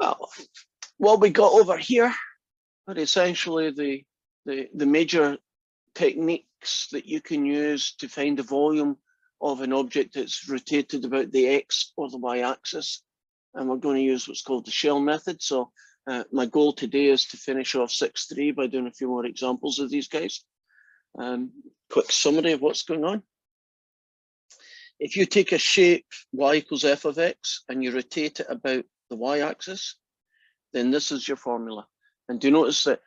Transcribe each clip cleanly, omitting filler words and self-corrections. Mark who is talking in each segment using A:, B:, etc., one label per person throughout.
A: Well, what we got over here are essentially the major techniques that you can use to find the volume of an object that's rotated about the X or the Y axis. And we're going to use what's called the shell method. So my goal today is to finish off 6.3 by doing a few more examples of these guys. Quick summary of what's going on. If you take a shape y equals f of x and you rotate it about the y axis, then this is your formula. And do notice that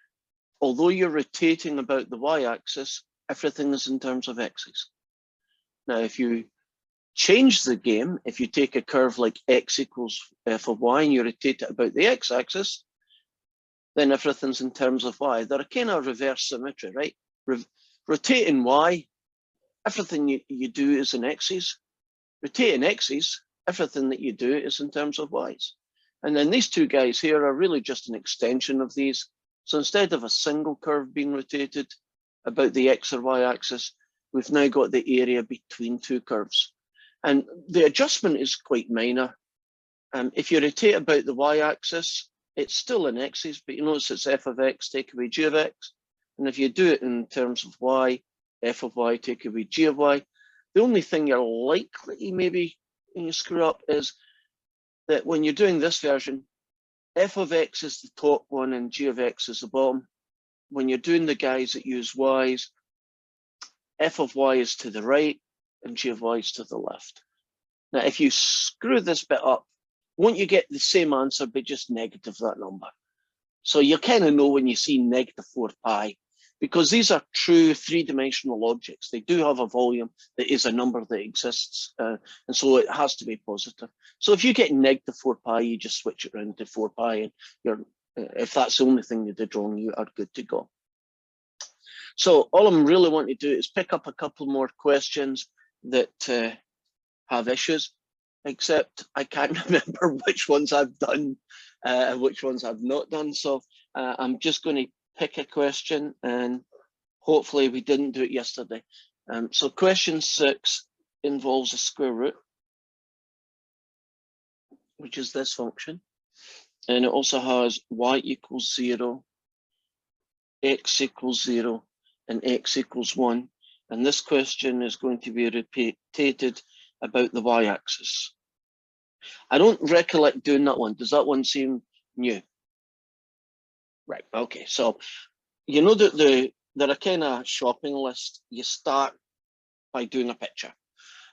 A: although you're rotating about the y axis, everything is in terms of x's. Now, if you change the game, if you take a curve like x equals f of y and you rotate it about the x axis, then everything's in terms of y. They're a kind of reverse symmetry, right? Rotating y, everything you do is in x's. Rotating x's, everything that you do is in terms of y's. And then these two guys here are really just an extension of these. So instead of a single curve being rotated about the x or y axis, we've now got the area between two curves. And the adjustment is quite minor. If you rotate about the y axis, it's still in x's, but you notice it's f of x, take away g of x. And if you do it in terms of y, f of y, take away g of y, the only thing you're likely maybe you screw up is that when you're doing this version, f of x is the top one and g of x is the bottom. When you're doing the guys that use y's, f of y is to the right and g of y is to the left. Now, if you screw this bit up, won't you get the same answer, but just negative that number? So you kind of know when you see negative 4 pi, because these are true three-dimensional objects. They do have a volume that is a number that exists, and so it has to be positive. So if you get negative 4 pi, you just switch it around to 4 pi, and you're, if that's the only thing you did wrong, you are good to go. So all I'm really wanting to do is pick up a couple more questions that have issues, except I can't remember which ones I've done and which ones I've not done. So I'm just going to pick a question, and hopefully we didn't do it yesterday. So question 6 involves a square root, which is this function. And it also has y equals 0, x equals 0, and x equals 1. And this question is going to be rotated about the y-axis. I don't recollect doing that one. Does that one seem new? Right, okay. So you know that they're a kind of shopping list. You start by doing a picture.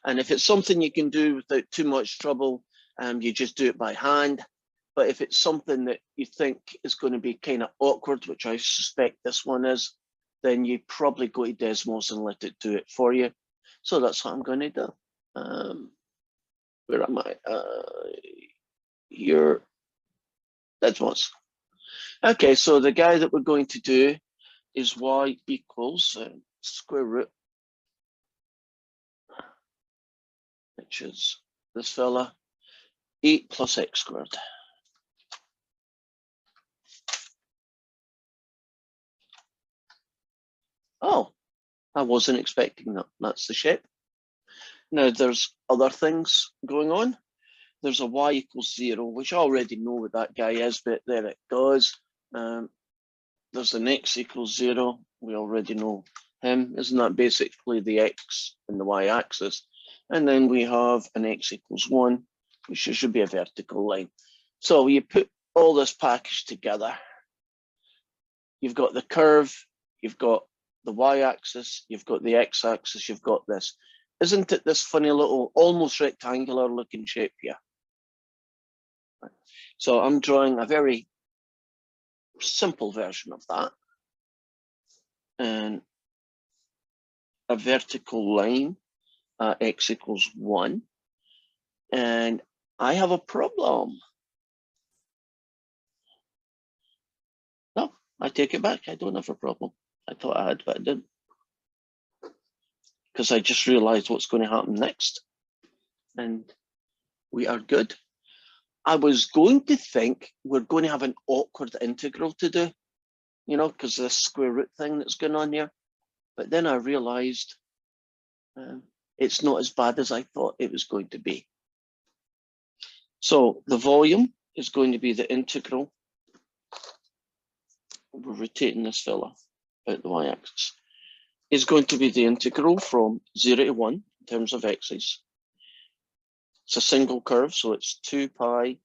A: And if it's something you can do without too much trouble, you just do it by hand. But if it's something that you think is going to be kind of awkward, which I suspect this one is, then you probably go to Desmos and let it do it for you. So that's what I'm going to do. Where am I? Here, Desmos. Okay, so the guy that we're going to do is y equals square root, which is this fella, 8 plus x squared. Oh, I wasn't expecting that. That's the shape. Now there's other things going on. There's a y equals 0, which I already know what that guy is, but there it goes. There's an x equals 0. We already know him. Isn't that basically the x and the y axis? And then we have an x equals 1, which should be a vertical line. So you put all this package together. You've got the curve, you've got the y-axis, you've got the x-axis, you've got this. Isn't it this funny little, almost rectangular looking shape here? So I'm drawing a very simple version of that. And a vertical line, x equals 1. And I have a problem. No, I take it back. I don't have a problem. I thought I had, but I didn't. Because I just realized what's going to happen next. And we are good. I was going to think we're going to have an awkward integral to do, you know, because of this square root thing that's going on here. But then I realized it's not as bad as I thought it was going to be. So the volume is going to be the integral. We're rotating this fella out the y-axis. Is going to be the integral from 0 to 1 in terms of x's. It's a single curve, so it's 2 pi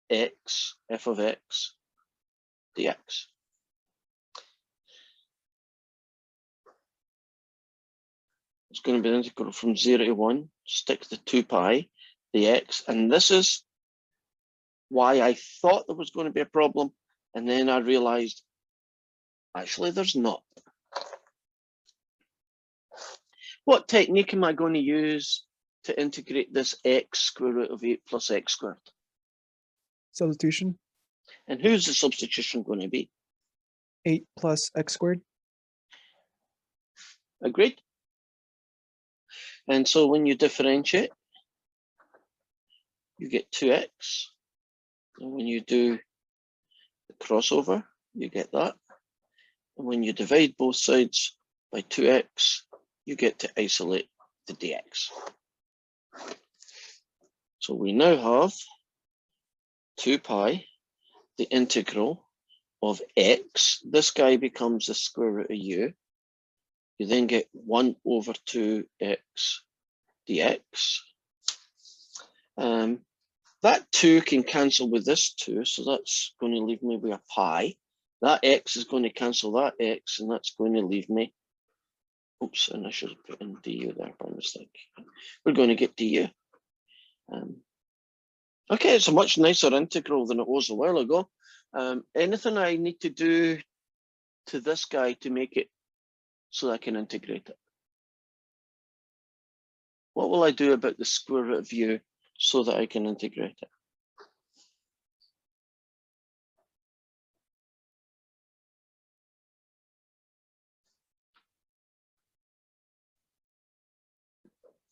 A: x f of x dx. It's going to be the integral from 0 to 1, stick the 2 pi dx, and this is why I thought there was going to be a problem, and then I realized actually there's not. What technique am I going to use to integrate this x square root of 8 plus x squared?
B: Substitution.
A: And who's the substitution going to be?
B: 8 plus x squared.
A: Agreed? And so when you differentiate, you get 2x. And when you do the crossover, you get that. And when you divide both sides by 2x, you get to isolate the dx. So we now have 2 pi, the integral of x. This guy becomes the square root of u. You then get 1 over 2x dx. That 2 can cancel with this 2, so that's going to leave me with a pi. That x is going to cancel that x, and that's going to leave me, oops, and I should have put in du there by mistake. We're going to get du. Okay, it's a much nicer integral than it was a while ago. Anything I need to do to this guy to make it so that I can integrate it? What will I do about the square root of u so that I can integrate it?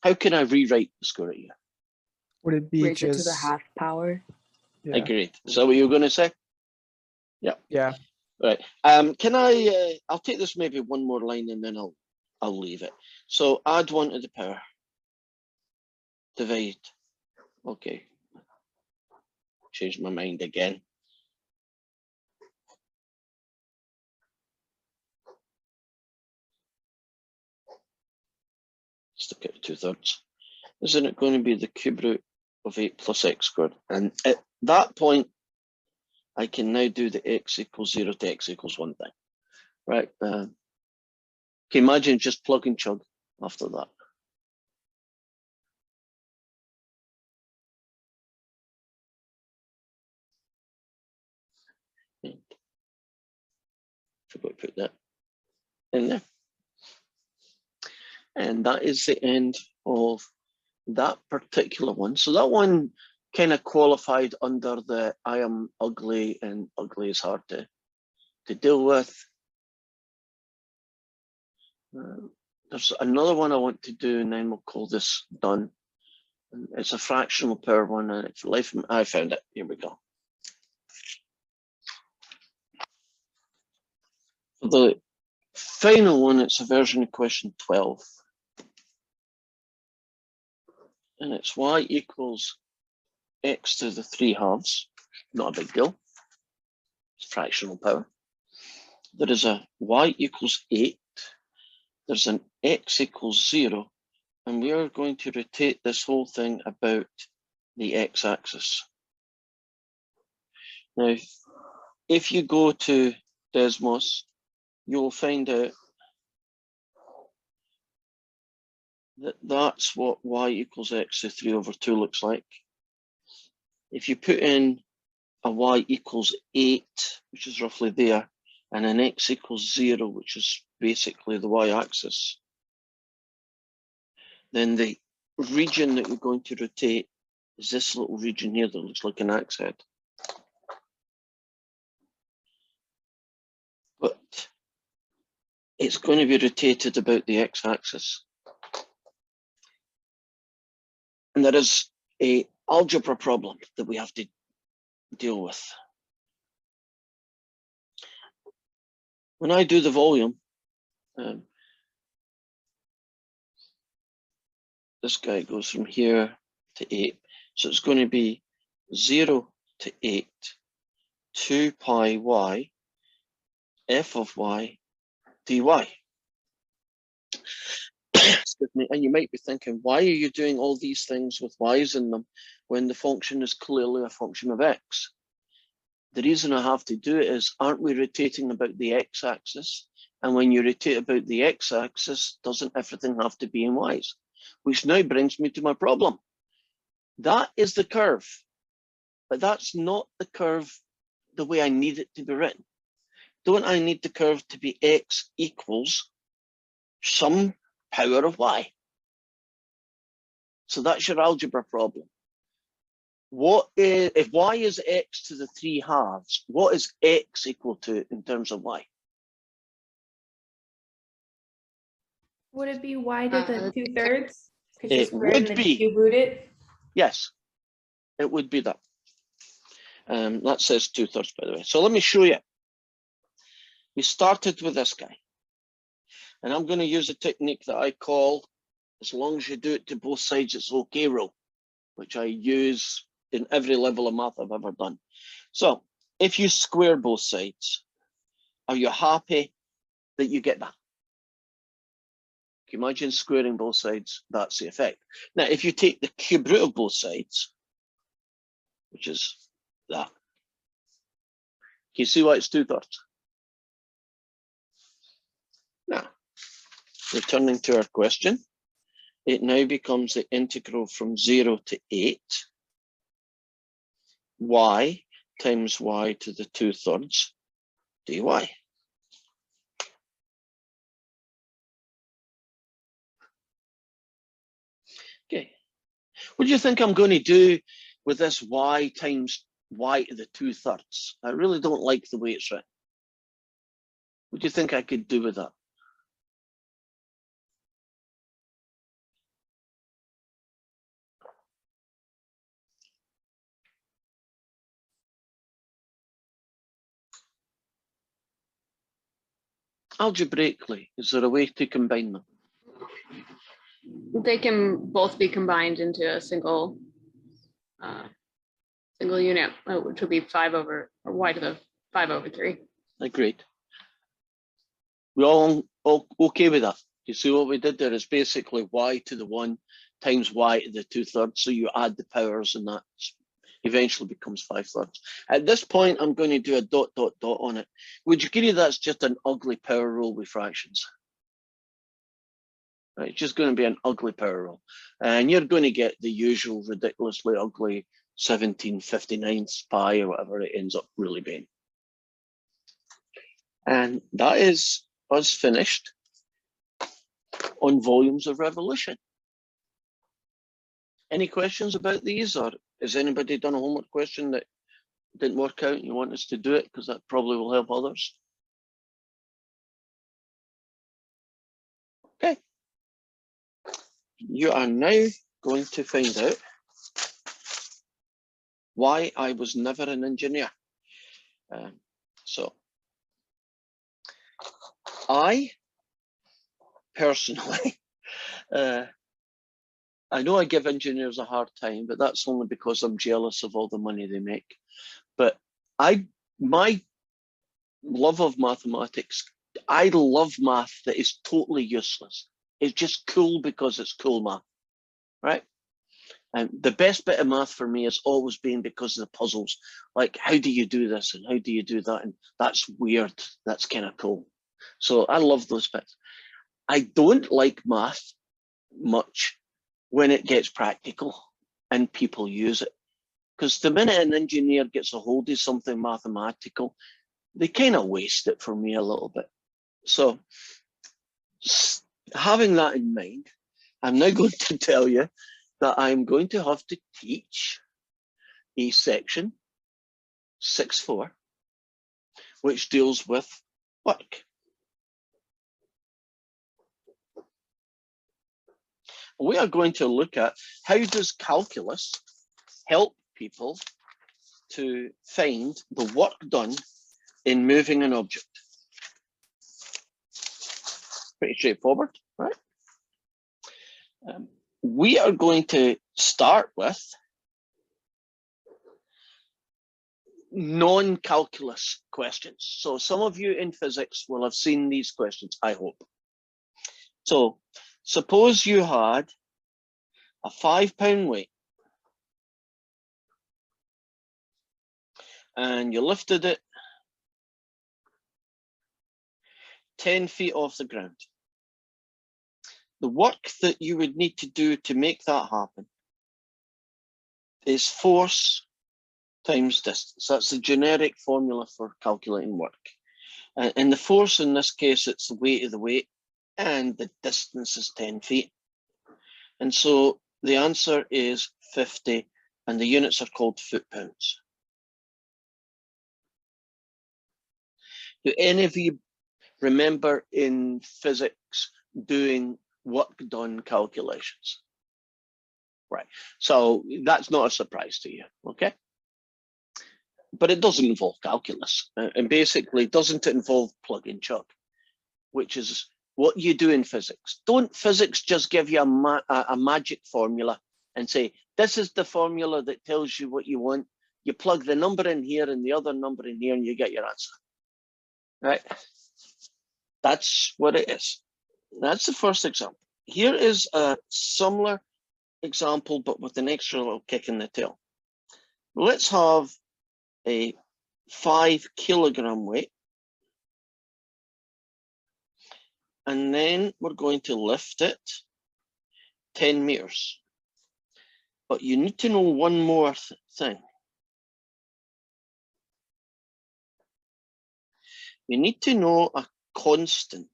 A: How can I rewrite the square root of u?
B: Would it be
C: Raise it to the
B: just
C: half power.
B: yeah.
A: Agreed. Is that what you were going to say? Yeah.
B: Yeah.
A: Right. Can I? I'll take this maybe one more line and then I'll leave it. So add 1 to the power. Divide. Okay. Changed my mind again. Stick it 2/3. Isn't it going to be the cube root of 8 plus x squared? And at that point, I can now do the x equals 0 to x equals 1 thing, right? Can you imagine just plug and chug after that? Forgot to put that in there. And that is the end of that particular one. So that one kind of qualified under the I am ugly and ugly is hard to deal with. There's another one I want to do, and then we'll call this done. It's a fractional power one, and it's life. I found it. Here we go. For the final one, it's a version of question 12. And it's y equals x to the 3/2. Not a big deal. It's fractional power. There is a y equals 8. There's an x equals 0. And we are going to rotate this whole thing about the x-axis. Now, if you go to Desmos, you'll find out that that's what y equals x to 3/2 looks like. If you put in a y equals 8, which is roughly there, and an x equals 0, which is basically the y-axis, then the region that you're going to rotate is this little region here that looks like an axe head. But it's going to be rotated about the x-axis. And there is an algebra problem that we have to deal with. When I do the volume, this guy goes from here to 8. So it's going to be 0 to 8, 2 pi y, f of y, dy. Excuse me. And you might be thinking, why are you doing all these things with y's in them when the function is clearly a function of x? The reason I have to do it is, aren't we rotating about the x-axis? And when you rotate about the x-axis, doesn't everything have to be in y's? Which now brings me to my problem. That is the curve, but that's not the curve the way I need it to be written. Don't I need the curve to be x equals some power of y? So that's your algebra problem. What is, if y is x to the 3/2, what is x equal to in terms of y?
C: Would it be y to the 2/3?
A: It would be.
C: Cube root it.
A: Yes, it would be that. That says 2/3, by the way. So let me show you. We started with this guy. And I'm going to use a technique that I call, as long as you do it to both sides, it's okay rule, which I use in every level of math I've ever done. So if you square both sides, are you happy that you get that? Can you imagine squaring both sides? That's the effect. Now, if you take the cube root of both sides, which is that, can you see why it's 2/3? Now, returning to our question, it now becomes the integral from 0 to 8 y times y to the 2/3 dy. Okay, what do you think I'm going to do with this y times y to the 2/3? I really don't like the way it's written. What do you think I could do with that? Algebraically, is there a way to combine them?
D: They can both be combined into a single unit, which would be 5 over, or y to the 5/3.
A: Agreed. We all okay with that? You see what we did there is basically y to the 1 times y to the 2/3. So you add the powers and that eventually becomes 5/3. At this point, I'm going to do a ... on it. Would you agree that's just an ugly power rule with fractions? Right, it's just going to be an ugly power rule. And you're going to get the usual ridiculously ugly 17/59 pi or whatever it ends up really being. And that is us finished on volumes of revolution. Any questions about these, or has anybody done a homework question that didn't work out and you want us to do it, because that probably will help others? Okay. You are now going to find out why I was never an engineer. So I personally, I know I give engineers a hard time, but that's only because I'm jealous of all the money they make. But my love of mathematics, I love math that is totally useless. It's just cool because it's cool math, right? And the best bit of math for me has always been because of the puzzles. Like, how do you do this and how do you do that? And that's weird. That's kind of cool. So I love those bits. I don't like math much when it gets practical and people use it. Because the minute an engineer gets a hold of something mathematical, they kind of waste it for me a little bit. So having that in mind, I'm now going to tell you that I'm going to have to teach a section 6.4, which deals with work. We are going to look at how does calculus help people to find the work done in moving an object. Pretty straightforward, right? We are going to start with non-calculus questions. So some of you in physics will have seen these questions, I hope. So suppose you had a 5-pound weight and you lifted it 10 feet off the ground. The work that you would need to do to make that happen is force times distance. That's the generic formula for calculating work. And the force in this case, it's the weight of the weight, and the distance is 10 feet. And so the answer is 50, and the units are called foot-pounds. Do any of you remember in physics doing work done calculations? Right, so that's not a surprise to you, okay? But it doesn't involve calculus. And basically, doesn't it involve plug and chug, which is what you do in physics. Don't physics just give you a magic formula and say, this is the formula that tells you what you want. You plug the number in here and the other number in here and you get your answer, right? That's what it is. That's the first example. Here is a similar example, but with an extra little kick in the tail. Let's have a 5 kilogram weight. And then we're going to lift it 10 meters. But you need to know one more thing. You need to know a constant.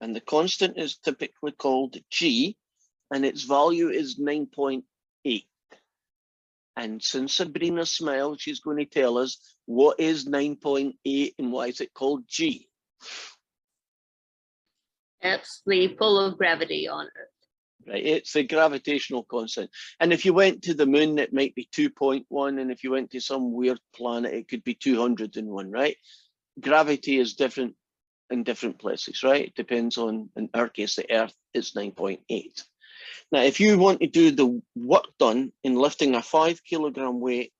A: And the constant is typically called G, and its value is 9.8. And since Sabrina smiled, she's going to tell us what is 9.8 and why is it called G.
D: It's the pull of gravity on Earth.
A: Right, it's the gravitational constant. And if you went to the moon, it might be 2.1. And if you went to some weird planet, it could be 201, right? Gravity is different in different places, right? It depends on, in our case, the Earth is 9.8. Now, if you want to do the work done in lifting a 5 kilogram weight,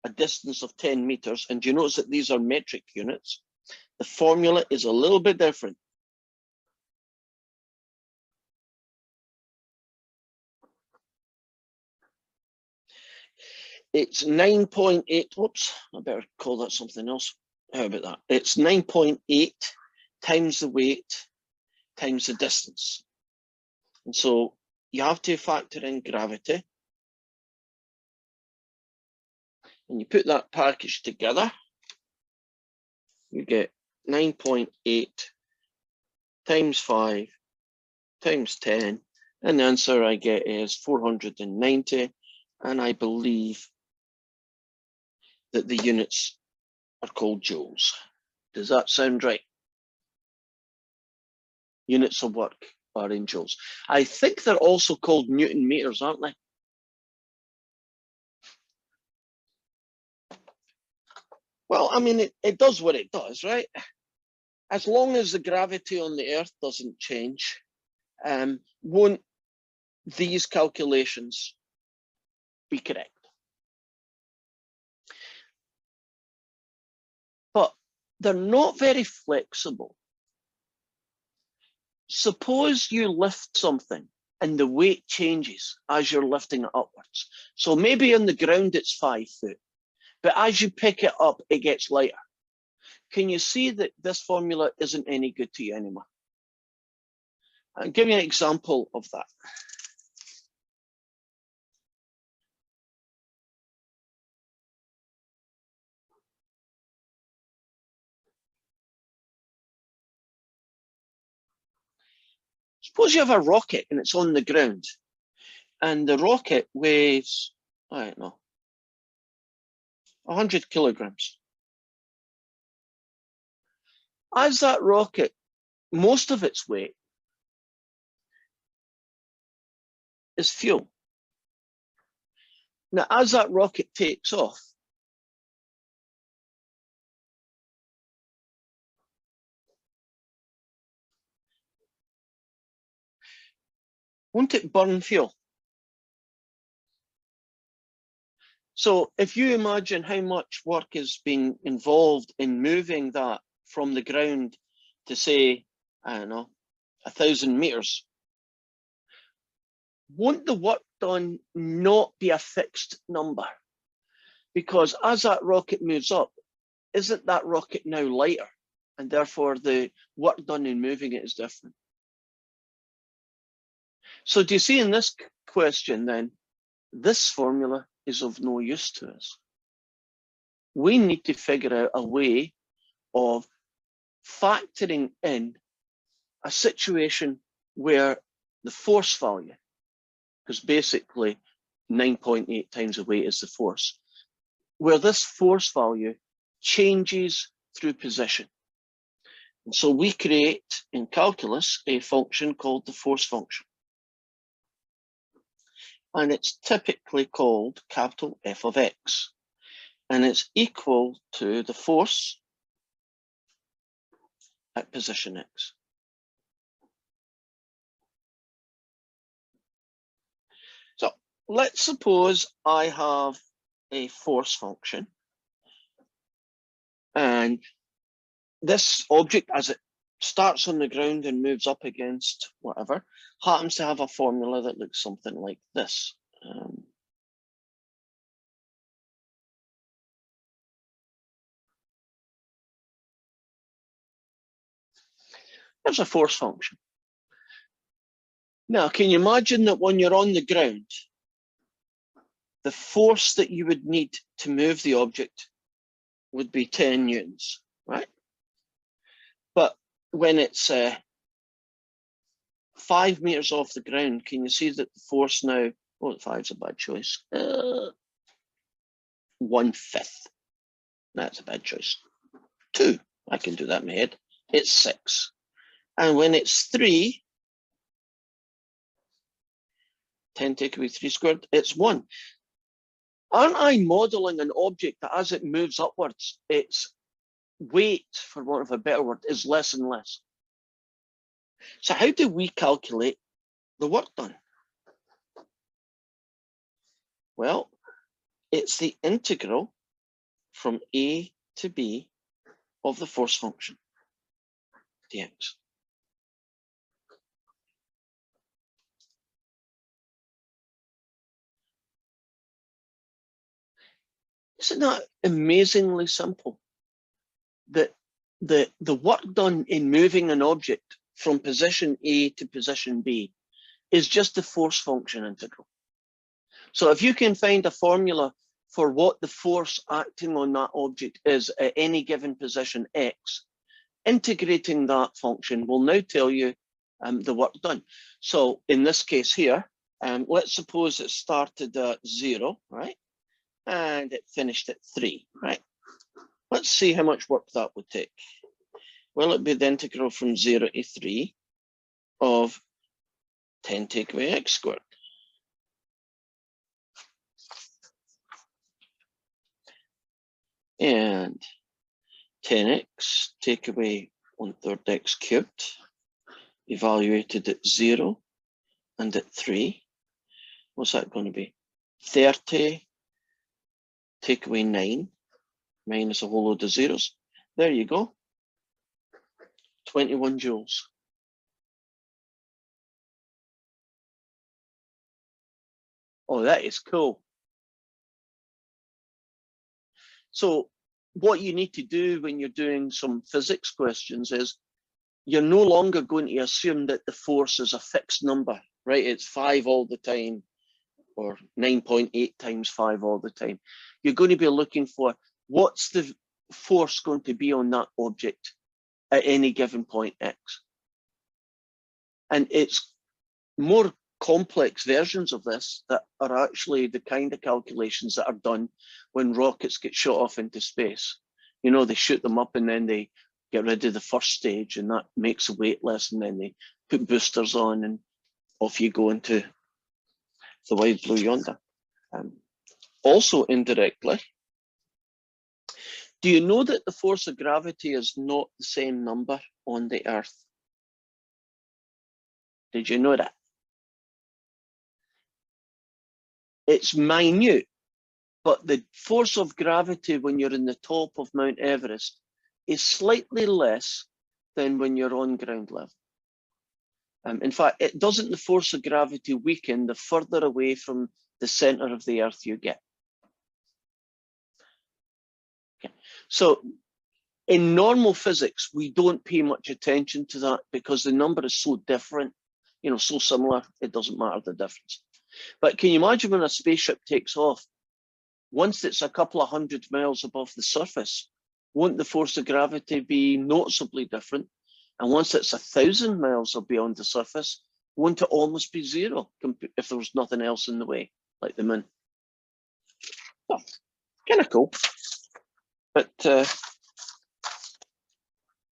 A: a distance of 10 meters, and you notice that these are metric units, the formula is a little bit different. It's 9.8, whoops, I better call that something else. How about that? It's 9.8 times the weight times the distance. And so you have to factor in gravity. And you put that package together, you get 9.8 times 5 times 10. And the answer I get is 490. And I believe that the units are called joules. Does that sound right? Units of work are in joules. I think they're also called Newton meters, aren't they? Well, I mean, it does what it does, right? As long as the gravity on the Earth doesn't change, won't these calculations be correct? But they're not very flexible. Suppose you lift something and the weight changes as you're lifting it upwards. So maybe on the ground it's 5 foot, but as you pick it up, it gets lighter. Can you see that this formula isn't any good to you anymore? I'll give you an example of that. Suppose you have a rocket and it's on the ground, and the rocket weighs, I don't know, 100 kilograms. As that rocket, most of its weight is fuel. Now, as that rocket takes off, won't it burn fuel? So if you imagine how much work is being involved in moving that from the ground to say, I don't know, 1,000 meters, won't the work done not be a fixed number? Because as that rocket moves up, isn't that rocket now lighter? And therefore the work done in moving it is different. So do you see in this question then, this formula is of no use to us. We need to figure out a way of factoring in a situation where the force value, because basically 9.8 times the weight is the force, where this force value changes through position. And so we create in calculus a function called the force function. And it's typically called capital F of X. And it's equal to the force at position X. So let's suppose I have a force function. And this object, as it starts on the ground and moves up against whatever, happens to have a formula that looks something like this. There's a force function. Now, can you imagine that when you're on the ground, the force that you would need to move the object would be 10 newtons, right? But when it's 5 meters off the ground, can you see that the force now, oh, 5's a bad choice, 1/5. That's a bad choice. 2, I can do that in my head, it's 6. And when it's 3, 10 take away 3 squared, it's 1. Aren't I modeling an object that as it moves upwards, its weight, for want of a better word, is less and less? So how do we calculate the work done? Well, it's the integral from A to B of the force function, dx. Isn't that amazingly simple? That the work done in moving an object from position A to position B is just the force function integral. So if you can find a formula for what the force acting on that object is at any given position X, integrating that function will now tell you the work done. So in this case here, let's suppose it started at 0, right? And it finished at 3, right? Let's see how much work that would take. Well, it'd be the integral from 0 to 3 of 10 take away x squared. And 10x take away 1/3 x cubed, evaluated at 0 and at 3. What's that going to be? 30 take away 9 minus a whole load of zeros. There you go. 21 joules. Oh, that is cool. So what you need to do when you're doing some physics questions is you're no longer going to assume that the force is a fixed number, right? It's 5 all the time or 9.8 times 5 all the time. You're going to be looking for what's the force going to be on that object at any given point X. And it's more complex versions of this that are actually the kind of calculations that are done when rockets get shot off into space. You know, they shoot them up and then they get rid of the first stage and that makes the weight less, and then they put boosters on and off you go into the wide blue yonder. Also indirectly, do you know that the force of gravity is not the same number on the Earth? Did you know that? It's minute, but the force of gravity when you're in the top of Mount Everest is slightly less than when you're on ground level. In fact, it doesn't the force of gravity weaken the further away from the center of the Earth you get. Okay. So in normal physics, we don't pay much attention to that because the number is so different, you know, so similar, it doesn't matter the difference. But can you imagine when a spaceship takes off, once it's a couple of 100 miles above the surface, won't the force of gravity be noticeably different? And once it's 1,000 miles beyond the surface, won't it almost be zero if there was nothing else in the way, like the moon? Oh, kind of cool, but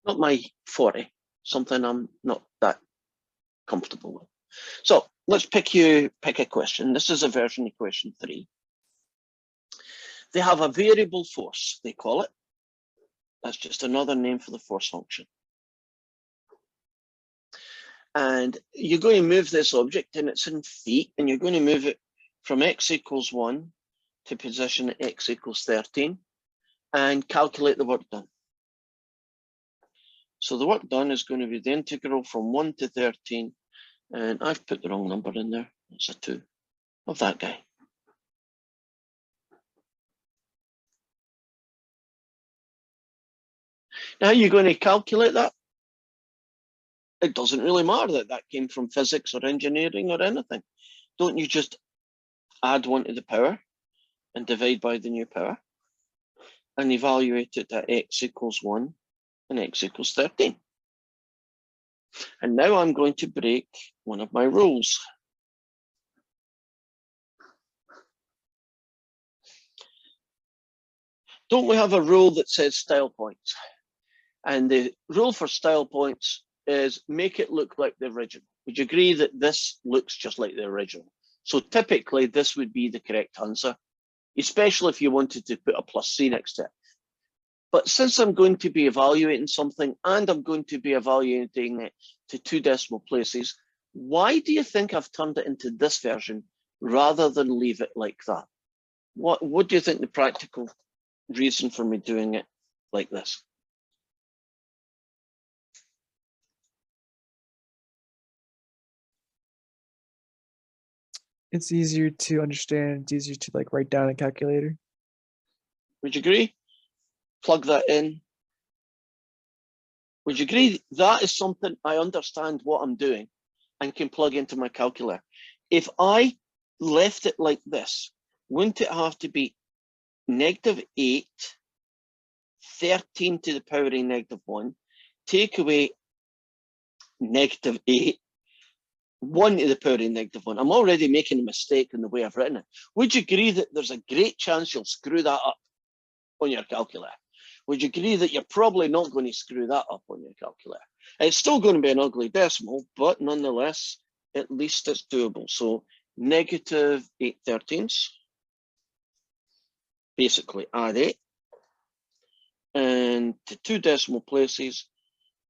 A: not my forte, something I'm not that comfortable with. So let's pick a question. This is a version of question 3. They have a variable force, they call it. That's just another name for the force function. And you're going to move this object, and it's in feet, and you're going to move it from x equals 1 to position at x equals 13 and calculate the work done. So the work done is going to be the integral from 1 to 13, and I've put the wrong number in there. It's a 2 of that guy. Now, how are you going to calculate that? It doesn't really matter that that came from physics or engineering or anything. Don't you just add 1 to the power and divide by the new power and evaluate it at x equals 1 and x equals 13. And now I'm going to break one of my rules. Don't we have a rule that says style points? And the rule for style points is make it look like the original. Would you agree that this looks just like the original? So typically this would be the correct answer, especially if you wanted to put a plus C next to it. But since I'm going to be evaluating something and I'm going to be evaluating it to 2 decimal places, why do you think I've turned it into this version rather than leave it like that? What do you think the practical reason for me doing it like this?
B: It's easier to understand. It's easier to like write down a calculator.
A: Would you agree? Plug that in. Would you agree that is something I understand what I'm doing and can plug into my calculator? If I left it like this, wouldn't it have to be -8, 13 to the power of -1, take away -8, 1 to the power of -1. I'm already making a mistake in the way I've written it. Would you agree that there's a great chance you'll screw that up on your calculator? Would you agree that you're probably not going to screw that up on your calculator? It's still going to be an ugly decimal, but nonetheless, at least it's doable. So -8/13, basically add 8, and to 2 decimal places,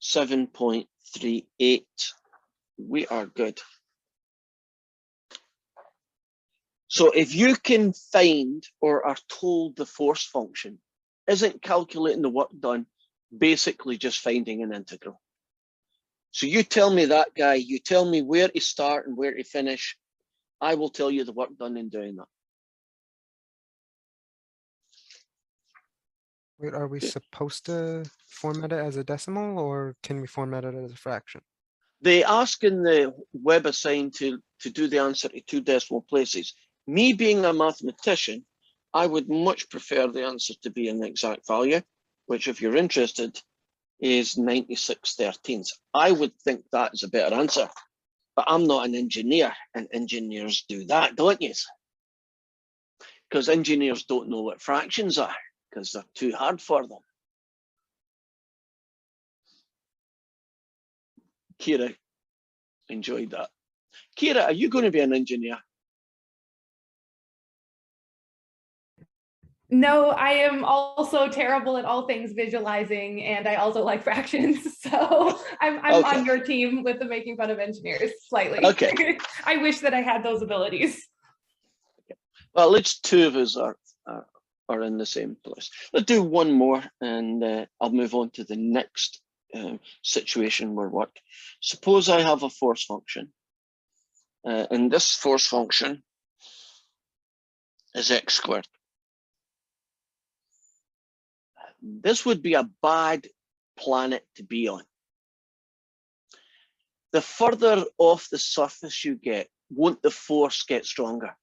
A: 7.38. We are good. So if you can find or are told the force function, isn't calculating the work done basically just finding an integral? So you tell me that, guy, you tell me where to start and where to finish. I will tell you the work done in doing that.
E: Wait, are we supposed to format it as a decimal, or can we format it as a fraction?
A: They ask in the WebAssign to do the answer to 2 decimal places. Me being a mathematician, I would much prefer the answer to be an exact value, which if you're interested is 96/13. I would think that is a better answer, but I'm not an engineer, and engineers do that, don't you? Because engineers don't know what fractions are because they're too hard for them. Kira enjoyed that. Kira, are you going to be an engineer?
C: No, I am also terrible at all things visualizing, and I also like fractions. So I'm
A: Okay.
C: on your team with the making fun of engineers slightly.
A: Okay.
C: I wish that I had those abilities.
A: Well, at least 2 of us are are in the same place. Let's do one more and I'll move on to the next situation where work. Suppose I have a force function and this force function is x squared. This would be a bad planet to be on. The further off the surface you get, won't the force get stronger?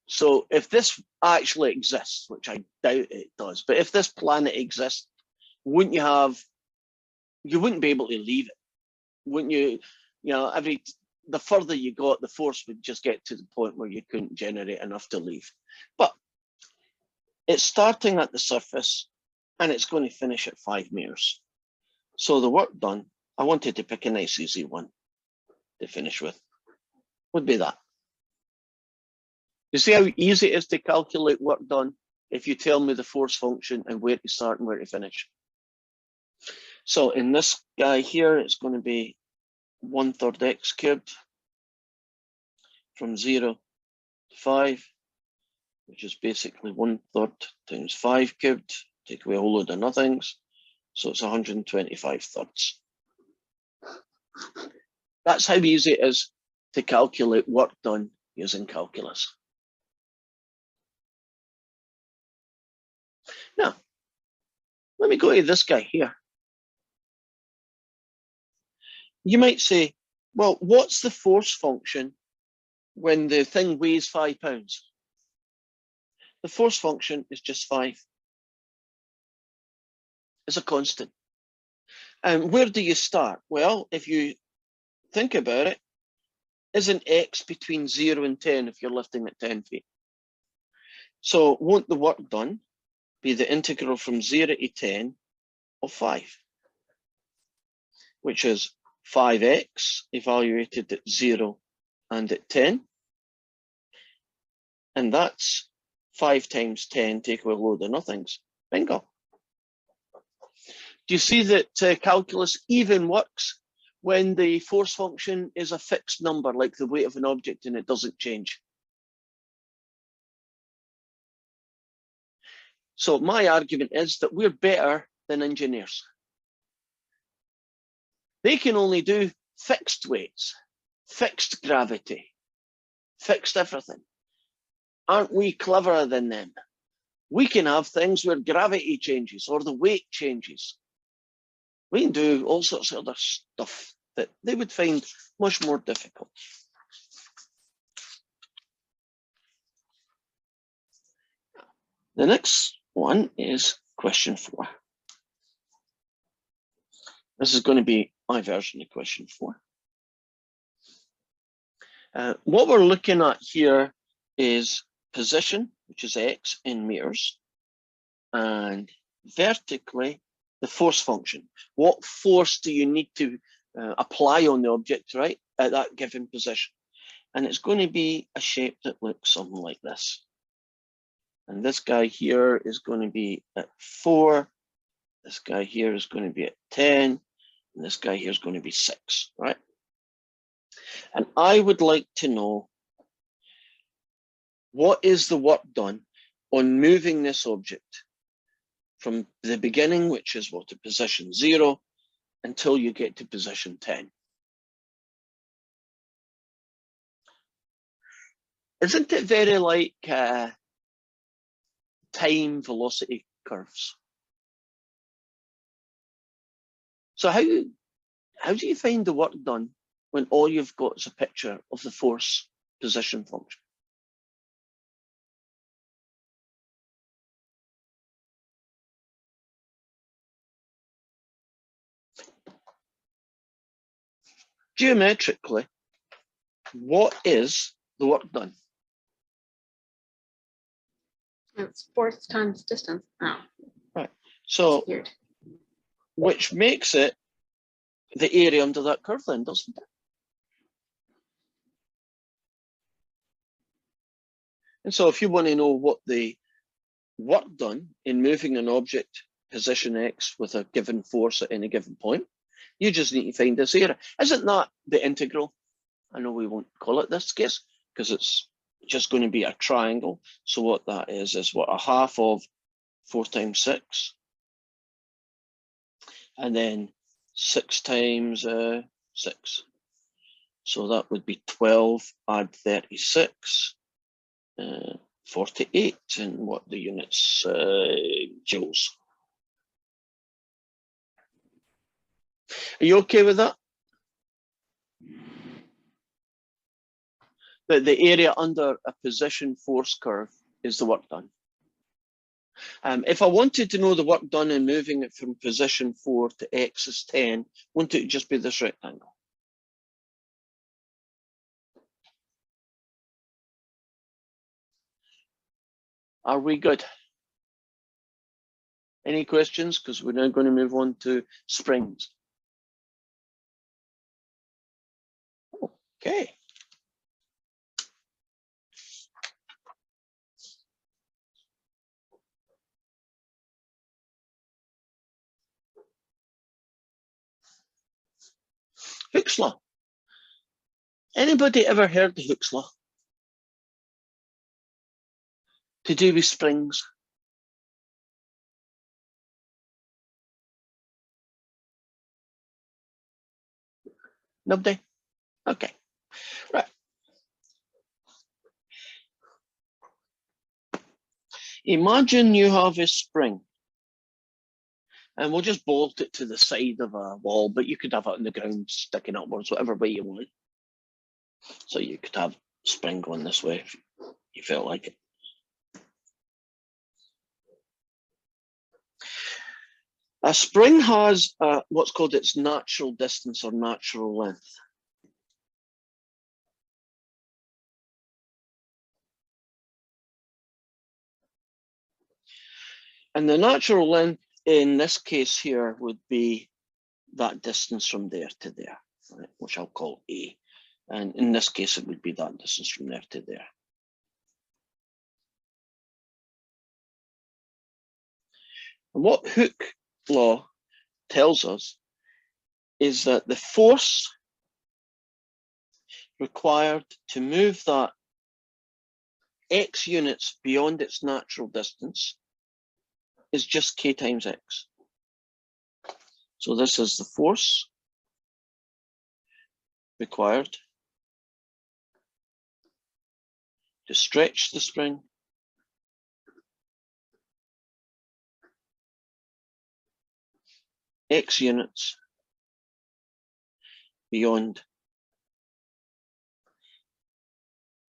A: So if this actually exists, which I doubt it does, but if this planet exists, you wouldn't be able to leave it. Wouldn't you? You know, the further you got, the force would just get to the point where you couldn't generate enough to leave. But it's starting at the surface and it's going to finish at 5 meters. So the work done, I wanted to pick a nice easy one to finish with, would be that. You see how easy it is to calculate work done if you tell me the force function and where to start and where to finish. So in this guy here, it's going to be 1/3 x cubed from 0 to 5, which is basically 1/3 times 5 cubed. Take away a whole load of nothings. So it's 125 thirds. That's how easy it is to calculate work done using calculus. Now, let me go to this guy here. You might say, well, what's the force function when the thing weighs 5 pounds? The force function is just 5. It's a constant. And where do you start? Well, if you think about it, isn't x between 0 and 10 if you're lifting at 10 feet? So won't the work done be the integral from 0 to 10 of 5, which is 5x evaluated at 0 and at 10. And that's 5 times 10, take away a load of nothings. Bingo. Do you see that calculus even works when the force function is a fixed number, like the weight of an object, and it doesn't change? So my argument is that we're better than engineers. They can only do fixed weights, fixed gravity, fixed everything. Aren't we cleverer than them? We can have things where gravity changes or the weight changes. We can do all sorts of other stuff that they would find much more difficult. The next one is question 4. This is going to be my version of question 4. What we're looking at here is position, which is x in meters, and vertically the force function. What force do you need to apply on the object, right, at that given position? And it's going to be a shape that looks something like this. And this guy here is going to be at 4. This guy here is going to be at 10. And this guy here is going to be 6, right? And I would like to know, what is the work done on moving this object from the beginning, which is what, to position 0, until you get to position 10? Isn't it very like time velocity curves? So how do you find the work done when all you've got is a picture of the force position function? Geometrically, what is the work done?
D: It's force times distance. Oh,
A: Right. So,
D: weird.
A: which makes it the area under that curve then, doesn't it? And so if you want to know what the work done in moving an object position x with a given force at any given point, you just need to find this area. Isn't that the integral? I know we won't call it this case because it's just going to be a triangle. So what that is what, a half of 4 times 6, and then 6 times 6. So that would be 12, add 36, 48, and what the units, joules. Are you okay with that? That the area under a position force curve is the work done. If I wanted to know the work done in moving it from position 4 to x is 10, wouldn't it just be this rectangle? Are we good? Any questions? Because we're now going to move on to springs. Okay. Hooke's law. Anybody ever heard of Hooke's law? To do with springs? Nobody? Okay, right. Imagine you have a spring, and we'll just bolt it to the side of a wall, but you could have it on the ground sticking upwards, whatever way you want. So you could have spring going this way if you felt like it. A spring has what's called its natural distance or natural length. And the natural length in this case here would be that distance from there to there, right, which I'll call A. And in this case, it would be that distance from there to there. And what Hooke law tells us is that the force required to move that x units beyond its natural distance is just k times x. So this is the force required to stretch the spring x units beyond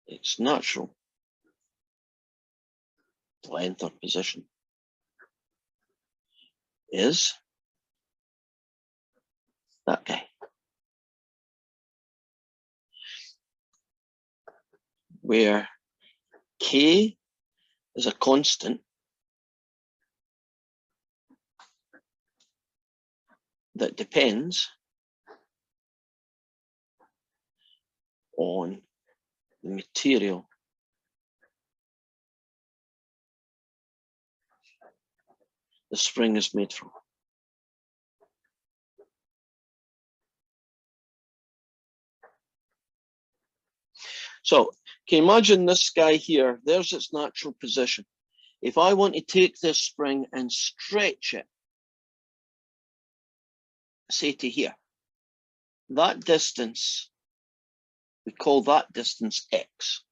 A: its natural length or position is that guy. Where k is a constant that depends on the material the spring is made from. So, can you imagine this guy here? There's its natural position. If I want to take this spring and stretch it, say to here, that distance, we call that distance x.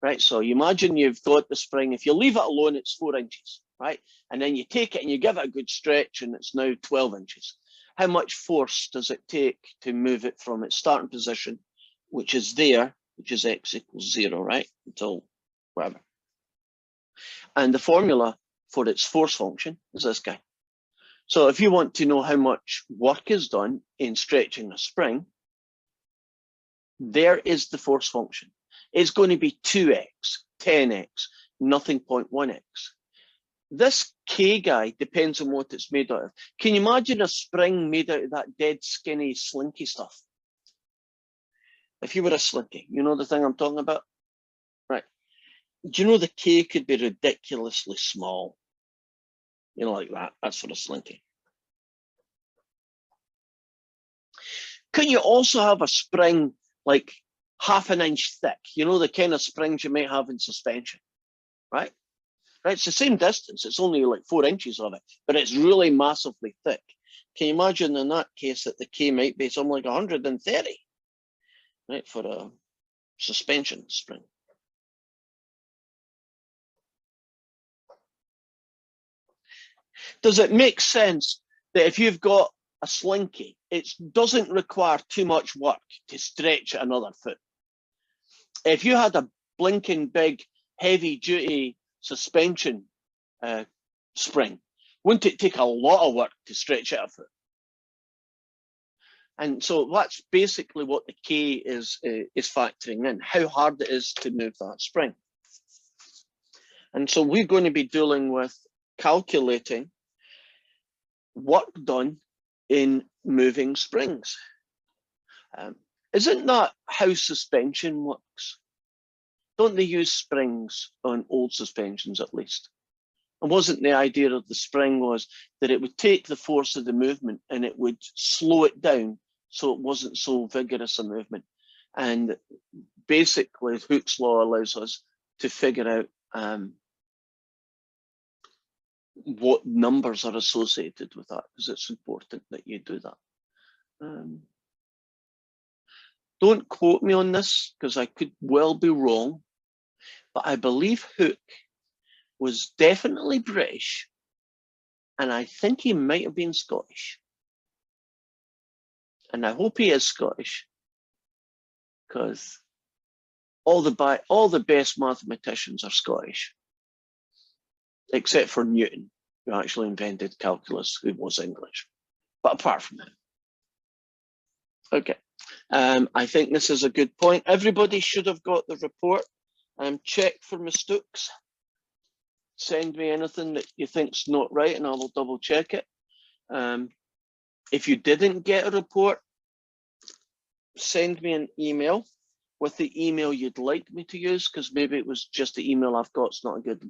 A: Right, so you imagine you've got the spring, if you leave it alone, it's 4 inches, right? And then you take it and you give it a good stretch and it's now 12 inches. How much force does it take to move it from its starting position, which is there, which is x equals 0, right? Until whatever. And the formula for its force function is this guy. So if you want to know how much work is done in stretching a spring, there is the force function. It's going to be 2x, 10x, nothing 0.1x. This K guy depends on what it's made out of. Can you imagine a spring made out of that dead skinny slinky stuff? If you were a slinky, you know the thing I'm talking about? Right. Do you know the K could be ridiculously small? You know, like that. That's for a slinky. Can you also have a spring like half an inch thick. You know, the kind of springs you might have in suspension, right? Right, it's the same distance. It's only like 4 inches of it, but it's really massively thick. Can you imagine in that case that the K might be something like 130, right, for a suspension spring? Does it make sense that if you've got a slinky, it doesn't require too much work to stretch it another foot? If you had a blinking big, heavy duty suspension spring, wouldn't it take a lot of work to stretch it a foot? And so that's basically what the K is factoring in, how hard it is to move that spring. And so we're going to be dealing with calculating work done in moving springs. Isn't that how suspension works? Don't they use springs on old suspensions at least? And wasn't the idea of the spring was that it would take the force of the movement and it would slow it down so it wasn't so vigorous a movement? And basically Hooke's law allows us to figure out what numbers are associated with that, because it's important that you do that. Don't quote me on this because I could well be wrong, but I believe Hooke was definitely British, and I think he might have been Scottish. And I hope he is Scottish, because all the best mathematicians are Scottish, except for Newton, who actually invented calculus, who was English. But apart from him. Okay, I think this is a good point. Everybody should have got the report. Check for mistakes. Send me anything that you think's not right and I will double check it. If you didn't get a report, send me an email with the email you'd like me to use, because maybe it was just the email I've got, it's not a good